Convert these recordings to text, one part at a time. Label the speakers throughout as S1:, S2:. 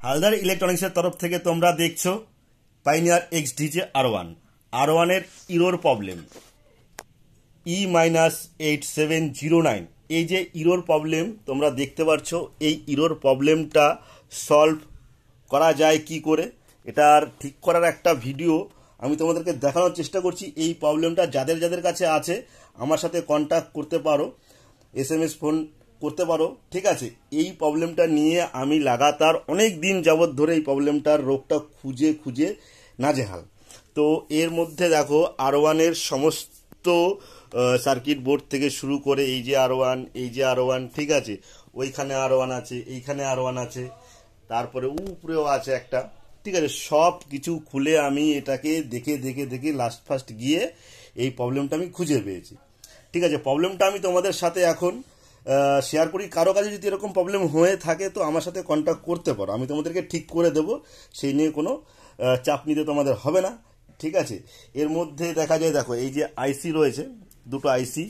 S1: হালদার ইলেকট্রনিক্সের তরফ থেকে তোমরা দেখছো পাইনিয়ার XDJ R1 এর ইরোর প্রবলেম E-8709। এই যে ইরোর প্রবলেম তোমরা দেখতে পাচ্ছ, এই ইরোর প্রবলেমটা সলভ করা যায় কি করে, এটার ঠিক করার একটা ভিডিও আমি তোমাদেরকে দেখানোর চেষ্টা করছি। এই প্রবলেমটা যাদের যাদের কাছে আছে আমার সাথে কন্ট্যাক্ট করতে পারো, SMS ফোন করতে পারো, ঠিক আছে। এই প্রবলেমটা নিয়ে আমি লাগাতার অনেক দিন যাবৎ ধরে এই প্রবলেমটার রোগটা খুঁজে খুঁজে নাজেহাল। তো এর মধ্যে দেখো R1 এর সমস্ত সার্কিট বোর্ড থেকে শুরু করে এই যে R1, ঠিক আছে, ওইখানে R1 আছে, এইখানে R1 আছে, তারপরে উপরেও আছে একটা, ঠিক আছে। সব কিছু খুলে আমি এটাকে দেখে দেখে দেখে লাস্ট ফার্স্ট গিয়ে এই প্রবলেমটা আমি খুঁজে পেয়েছি, ঠিক আছে। প্রবলেমটা আমি তোমাদের সাথে এখন শেয়ার করি। কারো কাছে যদি এরকম প্রবলেম হয়ে থাকে তো আমার সাথে কন্ট্যাক্ট করতে পারো, আমি তোমাদেরকে ঠিক করে দেবো, সেই নিয়ে কোনো চাপ নিতে তোমাদের হবে না, ঠিক আছে। এর মধ্যে দেখা যায়, দেখো এই যে আইসি রয়েছে, দুটো আইসি,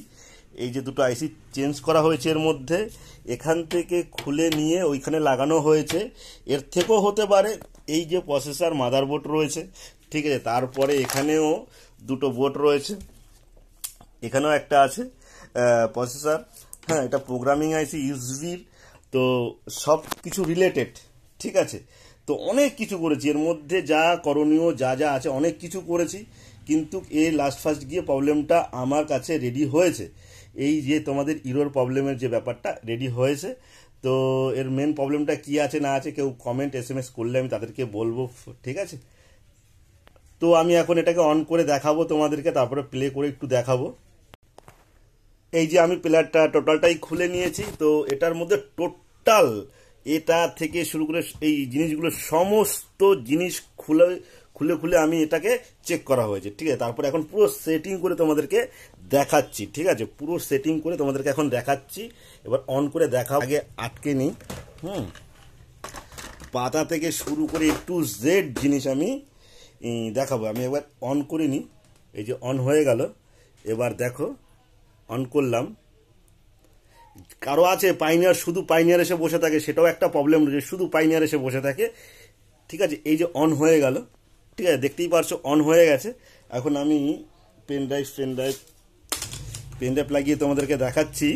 S1: এই যে দুটো আইসি চেঞ্জ করা হয়েছে এর মধ্যে, এখান থেকে খুলে নিয়ে ওইখানে লাগানো হয়েছে। এর থেকেও হতে পারে এই যে প্রসেসর মাদারবোর্ড রয়েছে, ঠিক আছে, তারপরে এখানেও দুটো বোর্ড রয়েছে, এখানেও একটা আছে প্রসেসর, হ্যাঁ, এটা প্রোগ্রামিং আইসি ইউএসবির, তো সব কিছু রিলেটেড, ঠিক আছে। তো অনেক কিছু করেছি এর মধ্যে, যা করণীয় যা যা আছে অনেক কিছু করেছি, কিন্তু এই লাস্ট ফার্স্ট গিয়ে প্রবলেমটা আমার কাছে রেডি হয়েছে। এই যে তোমাদের ইরোর প্রবলেমের যে ব্যাপারটা রেডি হয়েছে, তো এর মেন প্রবলেমটা কি আছে না আছে কেউ কমেন্ট SMS করলে আমি তাদেরকে বলবো, ঠিক আছে। তো আমি এখন এটাকে অন করে দেখাবো তোমাদেরকে, তারপরে প্লে করে একটু দেখাবো। এই যে আমি প্লেয়ারটা টোটালটাই খুলে নিয়েছি, তো এটার মধ্যে টোটাল এটা থেকে শুরু করে এই জিনিসগুলো সমস্ত জিনিস খুলে খুলে খুলে আমি এটাকে চেক করা হয়েছে, ঠিক আছে। তারপরে এখন পুরো সেটিং করে তোমাদেরকে দেখাচ্ছি, ঠিক আছে, পুরো সেটিং করে তোমাদেরকে এখন দেখাচ্ছি। এবার অন করে দেখা, আগে আটকে নিই, পাতা থেকে শুরু করে একটু জেড জিনিস আমি দেখাবো। আমি একবার অন করে নিই, এই যে অন হয়ে গেল। এবার দেখো অন করলাম। কারো আছে পাইনিয়ার, শুধু পাইনিয়ার এসে বসে থাকে, সেটাও একটা প্রবলেম রয়েছে, শুধু পাইনিয়ার এসে বসে থাকে, ঠিক আছে। এই যে অন হয়ে গেল, ঠিক আছে, দেখতেই পারছো অন হয়ে গেছে। এখন আমি পেন ড্রাইভ লাগিয়ে তোমাদেরকে দেখাচ্ছি।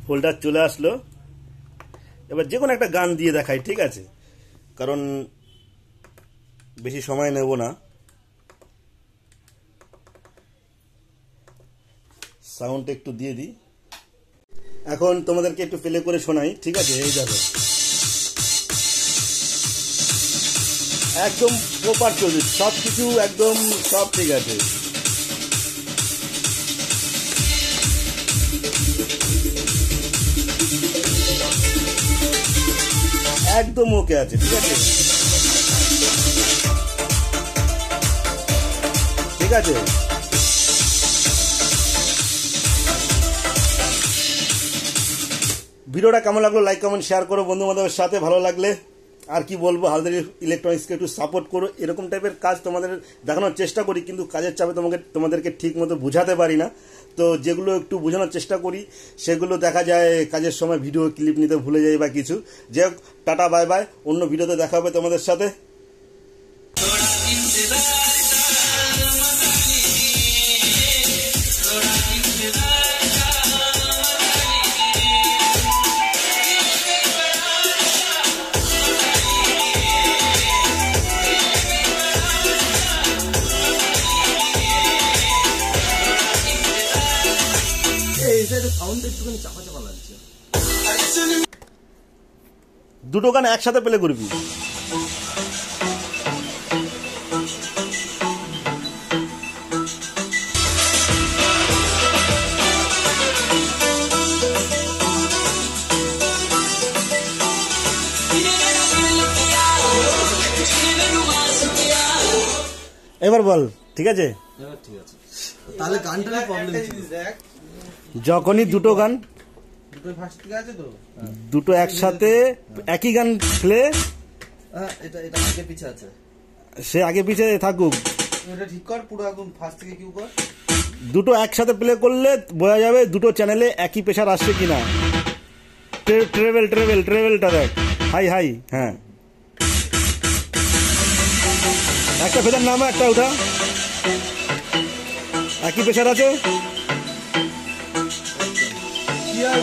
S1: ফোল্ডার চলে আসলো। এবার যে কোনো একটা গান দিয়ে দেখাই, ঠিক আছে, কারণ বেশি সময় নেব না। সাউন্ড একটু দিয়ে দিই, এখন তোমাদেরকে একটু প্লে করে শোনাই, ঠিক আছে। এই দেখো একদম প্রপার চলছে, সব কিছু একদম সব ঠিক আছে, একদম ওকে আছে, ঠিক আছে, ঠিক আছে। ভিডিওটা কেমন লাগলো লাইক কমেন্ট শেয়ার করো বন্ধু বান্ধবের সাথে, ভালো লাগলে আর কি বলবো, হালদার ইলেকট্রনিক্সকে একটু সাপোর্ট করো। এরকম টাইপের কাজ তোমাদের দেখানোর চেষ্টা করি, কিন্তু কাজের চাপে তোমাদেরকে ঠিক মতো বোঝাতে পারি না। তো যেগুলো একটু বোঝানোর চেষ্টা করি সেগুলো দেখা যায় কাজের সময় ভিডিও ক্লিপ নিতে ভুলে যাই বা কিছু। যাই হোক, টাটা বাই বাই, অন্য ভিডিওতে দেখা হবে তোমাদের সাথে। দুটো গান একসাথে প্লে করবি। এবার বল, ঠিক আছে,
S2: তাহলে গানটার প্রবলেম ছিল।
S1: যখনই দুটো গান দুটো একসাথে একই গান প্লে,
S2: এটা আগে পিছে আছে,
S1: সে আগে পিছে থাকুক,
S2: এটা ঠিক কর পুরো একদম ফার্স্ট থেকে কিউ কর।
S1: দুটো একসাথে প্লে করলে বোঝা যাবে দুটো চ্যানেলে একই প্রেশার আসছে কিনা। ট্রেভেলটা দেখ, হাই হ্যাঁ, একটা ফেজার নামা একটা ওঠা, একই প্রেশার আছে।
S2: কি আর